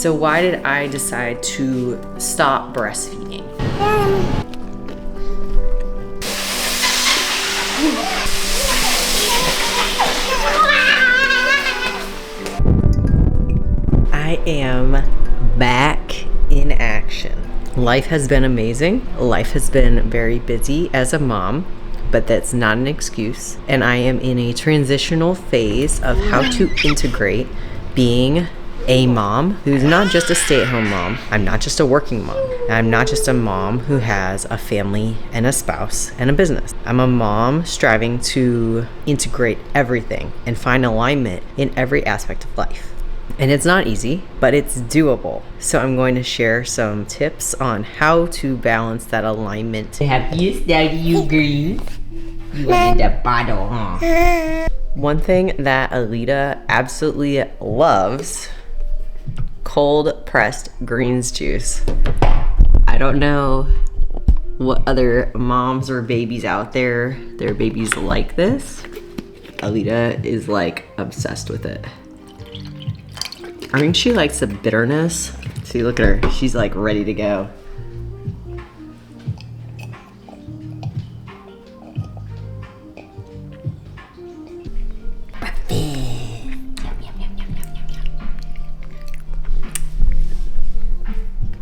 So why did I decide to stop breastfeeding? I am back in action. Life has been amazing. Life has been very busy as a mom, but that's not an excuse. And I am in a transitional phase of how to integrate being a mom who's not just a stay-at-home mom. I'm not just a working mom. I'm not just a mom who has a family and a spouse and a business. I'm a mom striving to integrate everything and find alignment in every aspect of life. And it's not easy, but it's doable. So I'm going to share some tips on how to balance that alignment. Have you studied you green? You wanted the bottle, huh? One thing that Alita absolutely loves, cold pressed greens juice. I don't know what other moms or babies out there, their babies like this. Alita is like obsessed with it. I think she likes the bitterness. See, look at her. She's like ready to go.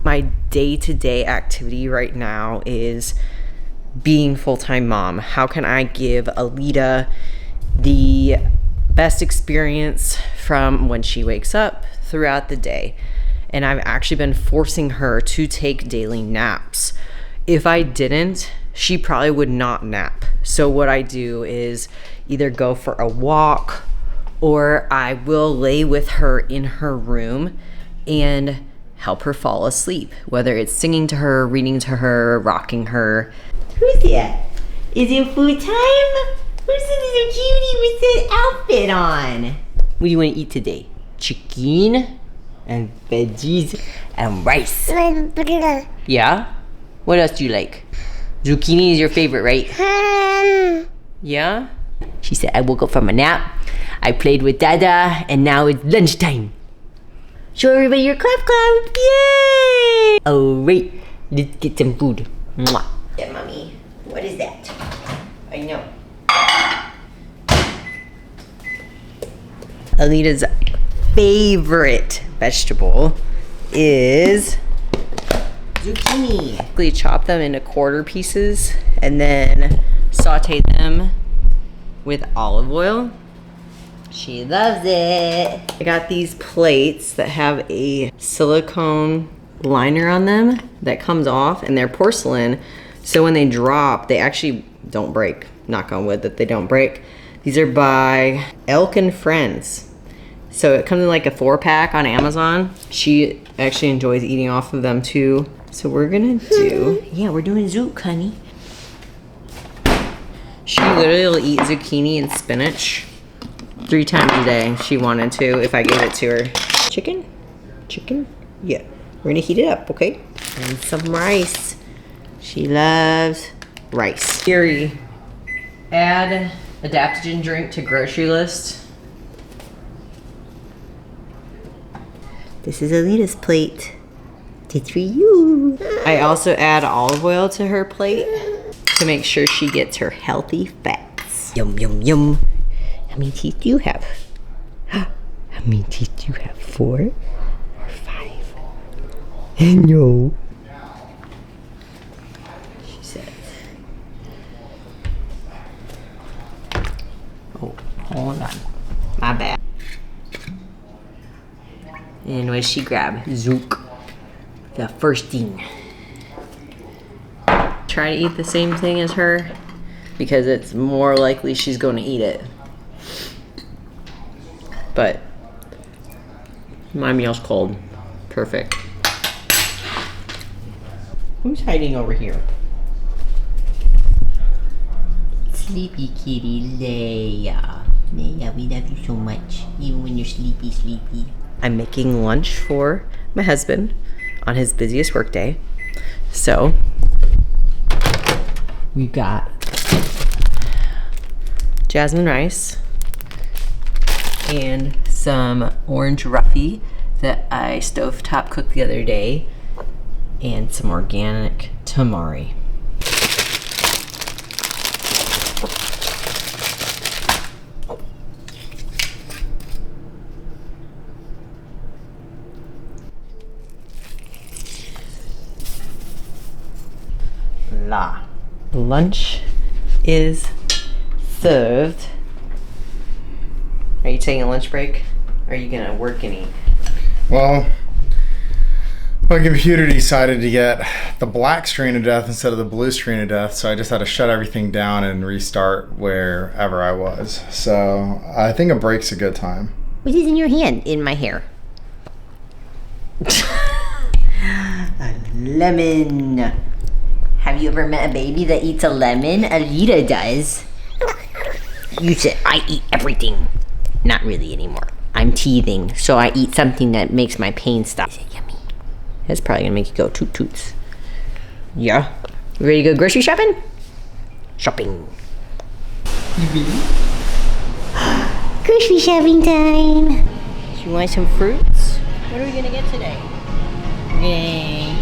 My day-to-day activity right now is being full-time mom. How can I give Alita the best experience from when she wakes up throughout the day? And I've actually been forcing her to take daily naps. If I didn't, she probably would not nap. So what I do is either go for a walk, or I will lay with her in her room and help her fall asleep, whether it's singing to her, reading to her, rocking her. Who's that? Is it food time? Who's this little cutie with the outfit on? What do you want to eat today? Chicken and veggies and rice. Yeah? What else do you like? Zucchini is your favorite, right? Yeah? She said, I woke up from a nap, I played with Dada, and now it's lunchtime. Show everybody your clap clap. Yay! Alright, let's get some food. Mwah. Yeah, mommy. What is that? I know. Alita's favorite vegetable is Zucchini. We chop them into quarter pieces and then saute them with olive oil. She loves it. I got these plates that have a silicone liner on them that comes off, and they're porcelain, so when they drop, they actually don't break. Knock on wood that they don't break. These are by Elk and Friends. So it comes in like a 4-pack on Amazon. She actually enjoys eating off of them too. So we're gonna do... Yeah, we're doing zook, honey. She literally will eat zucchini and spinach 3 times a day if she wanted to, if I gave it to her. Chicken? Chicken? Yeah. We're gonna heat it up, okay? And some rice. She loves rice. Siri, add adaptogen drink to grocery list. This is Alita's plate. It's for you. I also add olive oil to her plate to make sure she gets her healthy fats. Yum, yum, yum. How many teeth do you have? How many teeth do you have? 4 or 5? No. She said. Oh, hold on. My bad. And what did she grab? Zook. The first thing. Try to eat the same thing as her because it's more likely she's going to eat it. But my meal's cold. Perfect. Who's hiding over here? Sleepy kitty, Leia. Leia, we love you so much. Even when you're sleepy, sleepy. I'm making lunch for my husband on his busiest workday. So we've got jasmine rice and some orange ruffy that I stovetop cooked the other day, and some organic tamari. La. Lunch is served. Are you taking a lunch break? Or are you gonna work and eat? Well, my computer decided to get the black screen of death instead of the blue screen of death, so I just had to shut everything down and restart wherever I was. So I think a break's a good time. What is in your hand? In my hair. A lemon. Have you ever met a baby that eats a lemon? Alita does. You said I eat everything. Not really anymore. I'm teething, so I eat something that makes my pain stop. Is it yummy? That's probably gonna make you go toot toots. Yeah. You ready to go grocery shopping? Shopping. Grocery shopping time. Do you want some fruits? What are we gonna get today? Yay.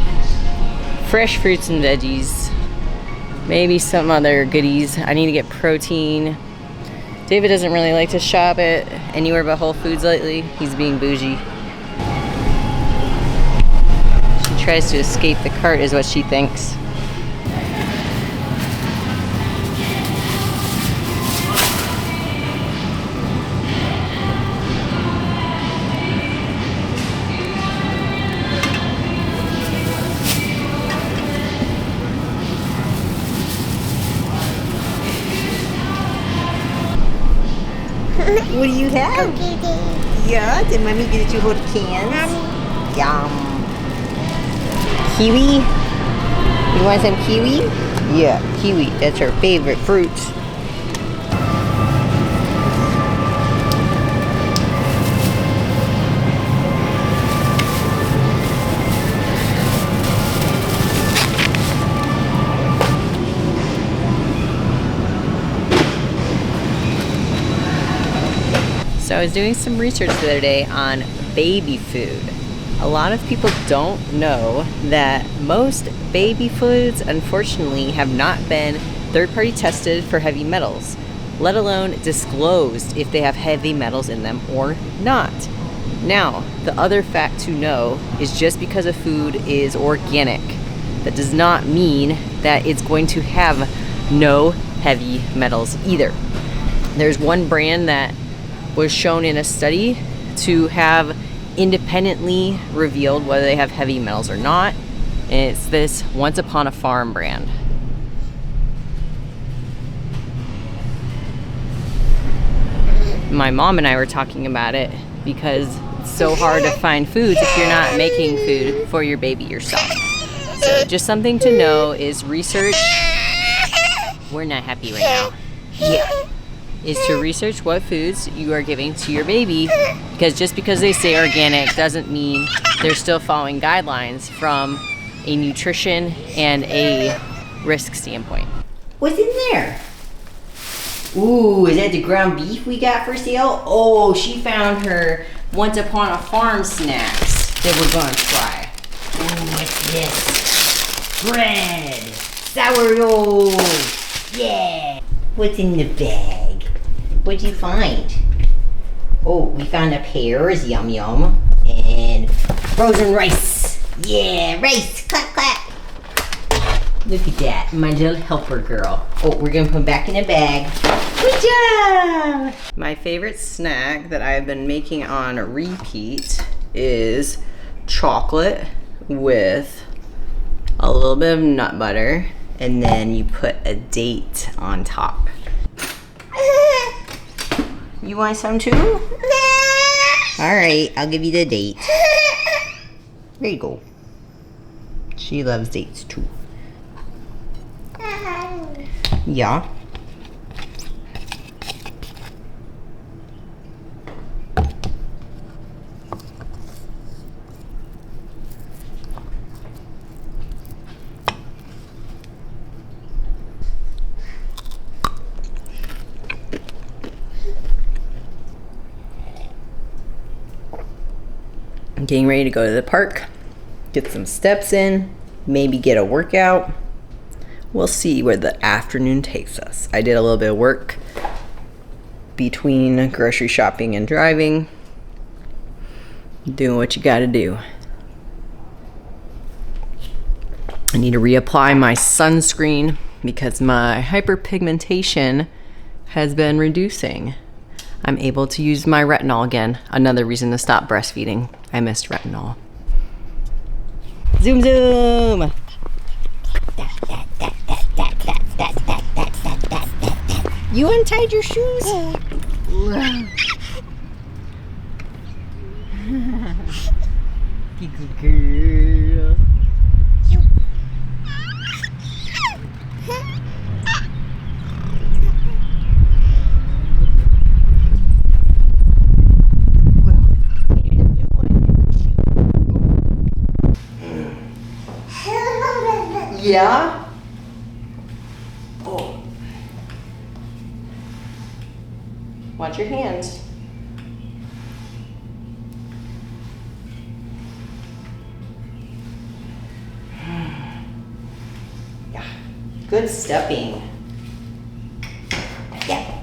Fresh fruits and veggies. Maybe some other goodies. I need to get protein. David doesn't really like to shop at anywhere but Whole Foods lately. He's being bougie. She tries to escape the cart is what she thinks. What do you have? Yeah, did mommy get you hold cans? Yum. Kiwi? You want some kiwi? Yeah, kiwi. That's her favorite fruit. So I was doing some research the other day on baby food. A lot of people don't know that most baby foods, unfortunately, have not been third-party tested for heavy metals, let alone disclosed if they have heavy metals in them or not. Now, the other fact to know is just because a food is organic, that does not mean that it's going to have no heavy metals either. There's one brand that was shown in a study to have independently revealed whether they have heavy metals or not. And it's this Once Upon a Farm brand. My mom and I were talking about it because it's so hard to find foods if you're not making food for your baby yourself. So just something to know is research. We're not happy right now. Yeah. Is to research what foods you are giving to your baby, because just because they say organic doesn't mean they're still following guidelines from a nutrition and a risk standpoint. What's in there? Ooh, is that the ground beef we got for sale? Oh, she found her Once Upon a Farm snacks that we're gonna try. Ooh, what's this? Bread! Sourdough! Yeah! What's in the bag? What'd you find? Oh, we found the pears, yum yum, and frozen rice. Yeah, rice, clap clap. Look at that, my little helper girl. Oh, we're gonna put them back in the bag. Good job! My favorite snack that I've been making on repeat is chocolate with a little bit of nut butter, and then you put a date on top. You want some too? All right, I'll give you the date. There you go. She loves dates too. Yeah. getting ready to go to the park, get some steps in, maybe get a workout. We'll see where the afternoon takes us. I did a little bit of work between grocery shopping and driving. Doing what you gotta do. I need to reapply my sunscreen because my hyperpigmentation has been reducing. I'm able to use my retinol again. Another reason to stop breastfeeding. I missed retinol. Zoom zoom! You untied your shoes? Good girl. Yeah? Oh. Watch your hands. Yeah. Good stepping. Yeah.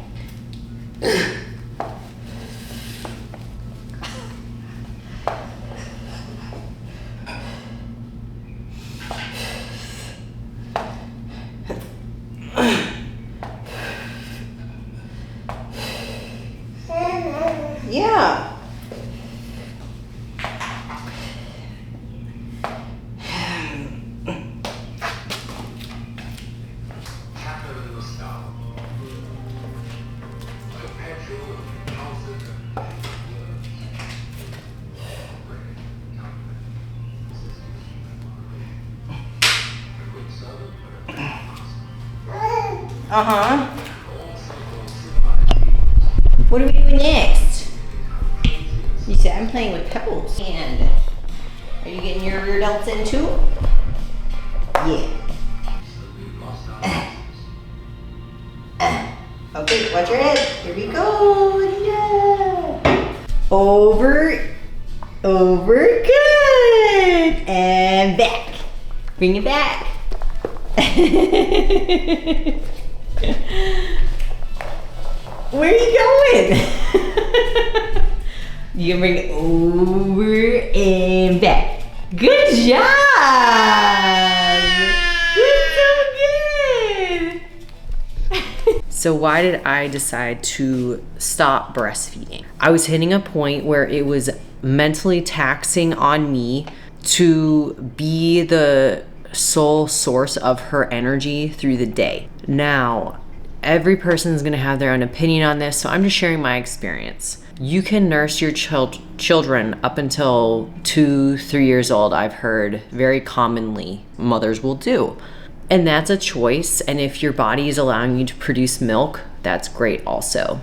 Yeah. Uh-huh. What are we doing next? You said I'm playing with pebbles. And are you getting your rear delts in too? Yeah. Okay, watch your head. Here we go. Yeah. Over. Good. And back. Bring it back. Where are you going? You can bring it over and back. Good job! You're so good! So why did I decide to stop breastfeeding? I was hitting a point where it was mentally taxing on me to be the sole source of her energy through the day. Now, every person is going to have their own opinion on this, so I'm just sharing my experience. You can nurse your children up until 2-3 years old. I've heard very commonly mothers will do. And that's a choice. And if your body is allowing you to produce milk, that's great also.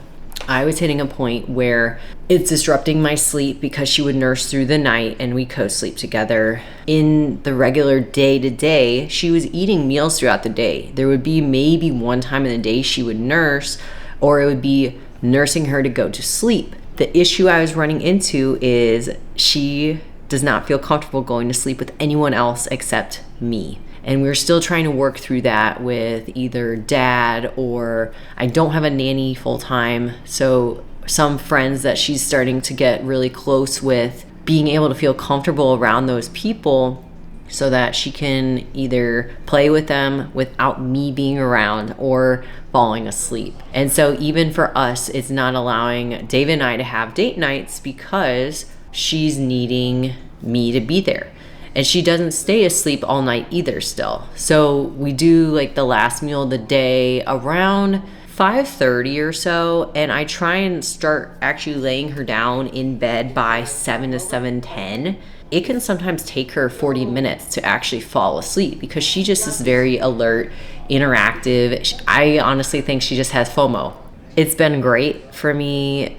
I was hitting a point where it's disrupting my sleep because she would nurse through the night and we co-sleep together. In the regular day-to-day, she was eating meals throughout the day. There would be maybe one time in the day she would nurse, or it would be nursing her to go to sleep. The issue I was running into is she does not feel comfortable going to sleep with anyone else except me. And we're still trying to work through that with either dad, or I don't have a nanny full time. So some friends that she's starting to get really close with, being able to feel comfortable around those people so that she can either play with them without me being around or falling asleep. And so even for us, it's not allowing David and I to have date nights because she's needing me to be there. And she doesn't stay asleep all night either still. So we do like the last meal of the day around 5:30 or so. And I try and start actually laying her down in bed by 7 to 7:10. It can sometimes take her 40 minutes to actually fall asleep because she just is very alert, interactive. I honestly think she just has FOMO. It's been great for me.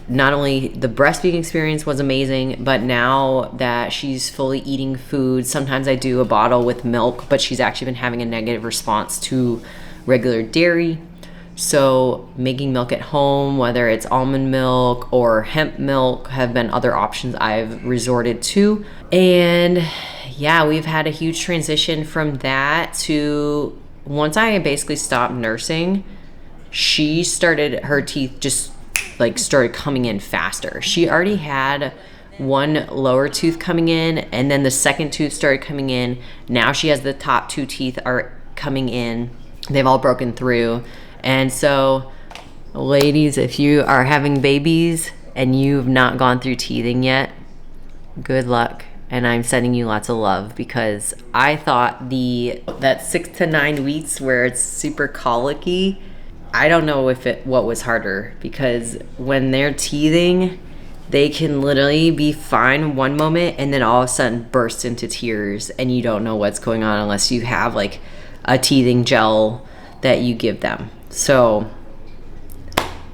Not only the breastfeeding experience was amazing, but now that she's fully eating food, sometimes I do a bottle with milk, but she's actually been having a negative response to regular dairy. So making milk at home, whether it's almond milk or hemp milk, have been other options I've resorted to. And yeah, we've had a huge transition from that to, once I basically stopped nursing, she started, her teeth just like started coming in faster. She already had one lower tooth coming in, and then the second tooth started coming in. Now she has the top two teeth are coming in. They've all broken through. And so, ladies, if you are having babies and you've not gone through teething yet, good luck. And I'm sending you lots of love, because I thought that 6 to 9 weeks where it's super colicky, I don't know what was harder, because when they're teething, they can literally be fine one moment and then all of a sudden burst into tears, and you don't know what's going on unless you have like a teething gel that you give them. So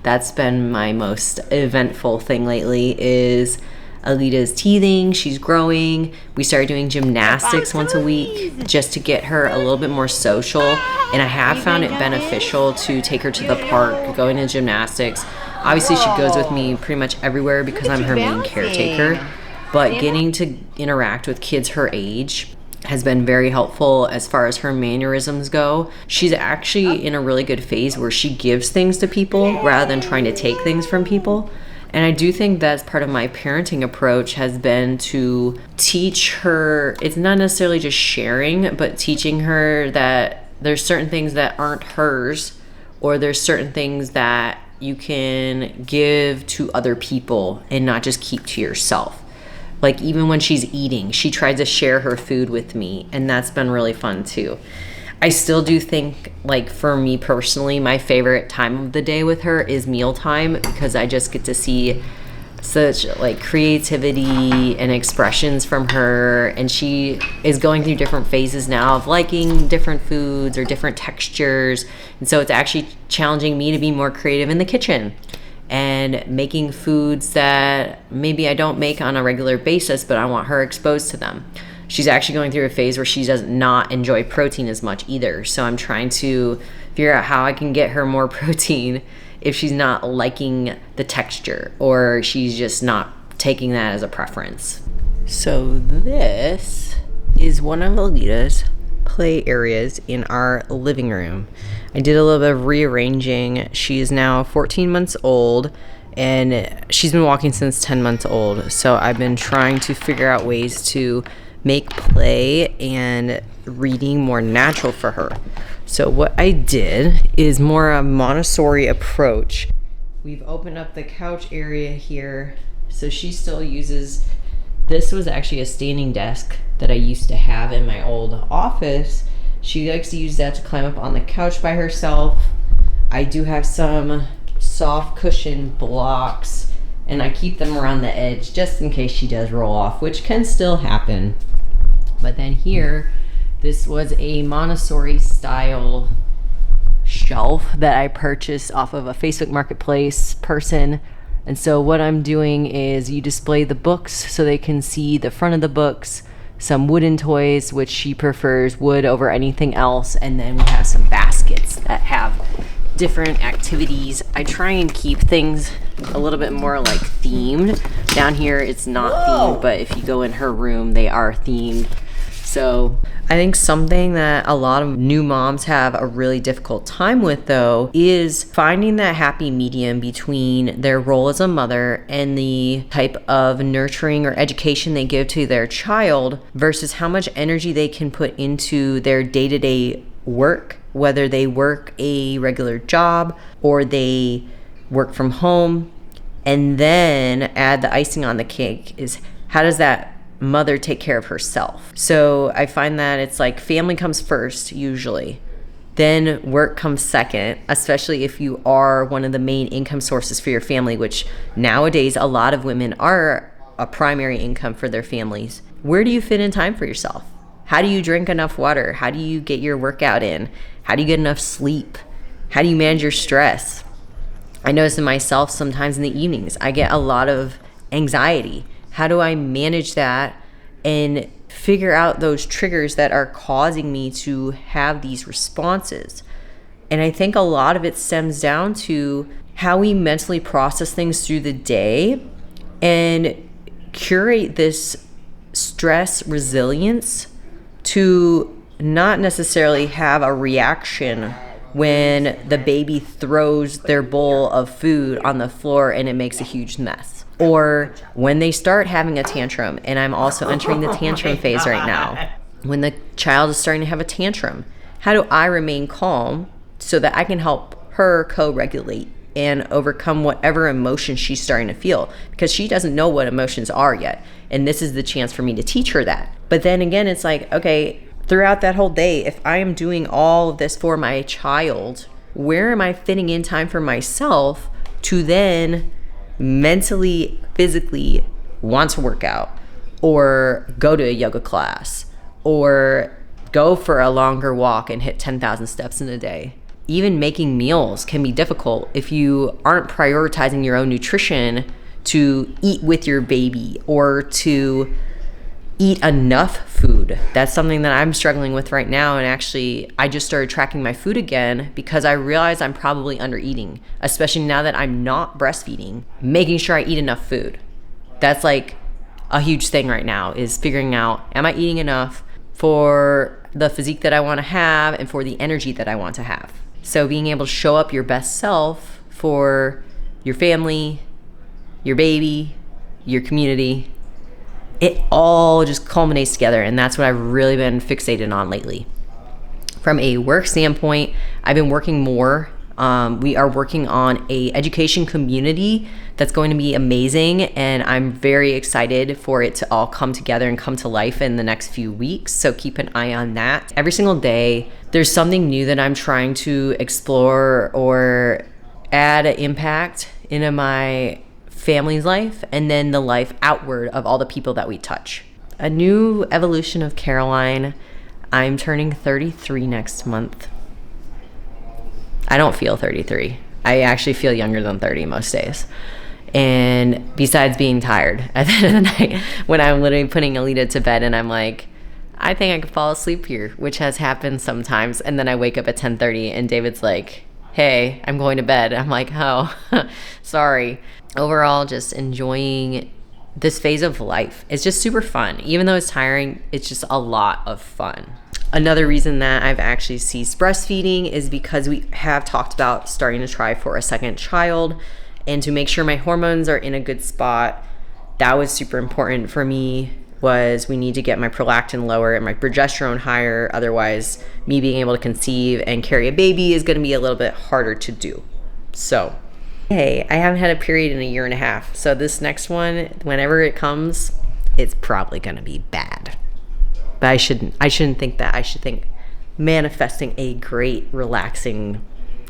that's been my most eventful thing lately, is Alita's teething. She's growing. We started doing gymnastics once a week just to get her a little bit more social, and I have found it beneficial to take her to the park, going to gymnastics. Obviously she goes with me pretty much everywhere because I'm her main caretaker, but getting to interact with kids her age has been very helpful as far as her mannerisms go. She's actually in a really good phase where she gives things to people rather than trying to take things from people. And I do think that's part of my parenting approach, has been to teach her, it's not necessarily just sharing, but teaching her that there's certain things that aren't hers, or there's certain things that you can give to other people and not just keep to yourself. Like even when she's eating, she tries to share her food with me, and that's been really fun too. I still do think, like for me personally, my favorite time of the day with her is mealtime, because I just get to see such like creativity and expressions from her, and she is going through different phases now of liking different foods or different textures, and so it's actually challenging me to be more creative in the kitchen and making foods that maybe I don't make on a regular basis, but I want her exposed to them. She's actually going through a phase where she does not enjoy protein as much either. So I'm trying to figure out how I can get her more protein if she's not liking the texture, or she's just not taking that as a preference. So this is one of Alita's play areas in our living room. I did a little bit of rearranging. She is now 14 months old, and she's been walking since 10 months old. So I've been trying to figure out ways to make play and reading more natural for her. So what I did is more a Montessori approach. We've opened up the couch area here, so she still uses, this was actually a standing desk that I used to have in my old office. She likes to use that to climb up on the couch by herself. I do have some soft cushion blocks, and I keep them around the edge just in case she does roll off, which can still happen. But then here, this was a Montessori-style shelf that I purchased off of a Facebook Marketplace person. And so what I'm doing is you display the books so they can see the front of the books, some wooden toys, which she prefers wood over anything else, and then we have some baskets that have different activities. I try and keep things a little bit more like themed. Down here it's not themed, but if you go in her room, they are themed. So I think something that a lot of new moms have a really difficult time with, though, is finding that happy medium between their role as a mother and the type of nurturing or education they give to their child versus how much energy they can put into their day-to-day work, whether they work a regular job or they work from home. And then add the icing on the cake is, how does that mother take care of herself? So I find that it's like family comes first usually, then work comes second, especially if you are one of the main income sources for your family, which nowadays a lot of women are a primary income for their families. Where do you fit in time for yourself? How do you drink enough water? How do you get your workout in? How do you get enough sleep? How do you manage your stress? I notice in myself sometimes in the evenings I get a lot of anxiety. How do I manage that and figure out those triggers that are causing me to have these responses? And I think a lot of it stems down to how we mentally process things through the day and curate this stress resilience to not necessarily have a reaction when the baby throws their bowl of food on the floor and it makes a huge mess. Or when they start having a tantrum, and I'm also entering the tantrum phase right now. When the child is starting to have a tantrum, how do I remain calm so that I can help her co-regulate and overcome whatever emotion she's starting to feel? Because she doesn't know what emotions are yet. And this is the chance for me to teach her that. But then again, it's like, okay, throughout that whole day, if I am doing all of this for my child, where am I fitting in time for myself to then mentally, physically want to work out or go to a yoga class or go for a longer walk and hit 10,000 steps in a day? Even making meals can be difficult if you aren't prioritizing your own nutrition to eat with your baby or to eat enough food. That's something that I'm struggling with right now. And actually, I just started tracking my food again because I realized I'm probably under eating, especially now that I'm not breastfeeding. Making sure I eat enough food. That's like a huge thing right now, is figuring out, am I eating enough for the physique that I want to have and for the energy that I want to have? So being able to show up your best self for your family, your baby, your community, it all just culminates together. And that's what I've really been fixated on lately. From a work standpoint, I've been working more. We are working on a education community that's going to be amazing, and I'm very excited for it to all come together and come to life in the next few weeks. So keep an eye on that. Every single day, there's something new that I'm trying to explore or add an impact into my family's life, and then the life outward of all the people that we touch. A new evolution of Caroline. I'm turning 33 next month. I don't feel 33. I actually feel younger than 30 most days. And besides being tired at the end of the night, when I'm literally putting Alita to bed and I'm like, I think I could fall asleep here, which has happened sometimes. And then I wake up at 10:30 and David's like, hey, I'm going to bed. I'm like, oh, sorry. Overall, just enjoying this phase of life. It's just super fun. Even though it's tiring, it's just a lot of fun. Another reason that I've actually ceased breastfeeding is because we have talked about starting to try for a second child, and to make sure my hormones are in a good spot. That was super important for me. Was we need to get my prolactin lower and my progesterone higher. Otherwise, me being able to conceive and carry a baby is going to be a little bit harder to do. So, hey, I haven't had a period in a year and a half. So this next one, whenever it comes, it's probably going to be bad. But I shouldn't think that. I should think manifesting a great, relaxing,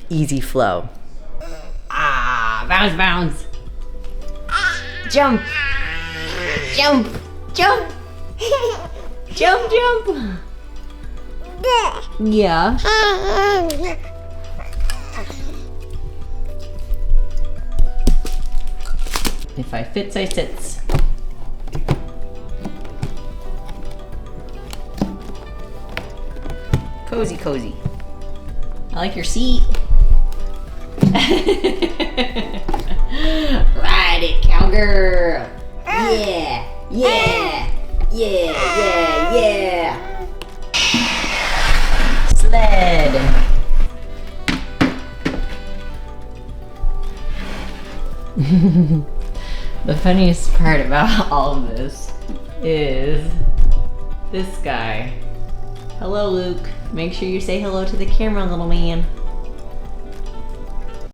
easy flow. Ah, bounce, bounce. Jump. Jump. Jump. Jump, jump. Yeah. If I fits, I sits. Cozy, cozy. I like your seat. Ride it, cowgirl. Yeah, yeah, yeah, yeah, yeah. Sled. The funniest part about all of this is this guy. Hello, Luke. Make sure you say hello to the camera, little man.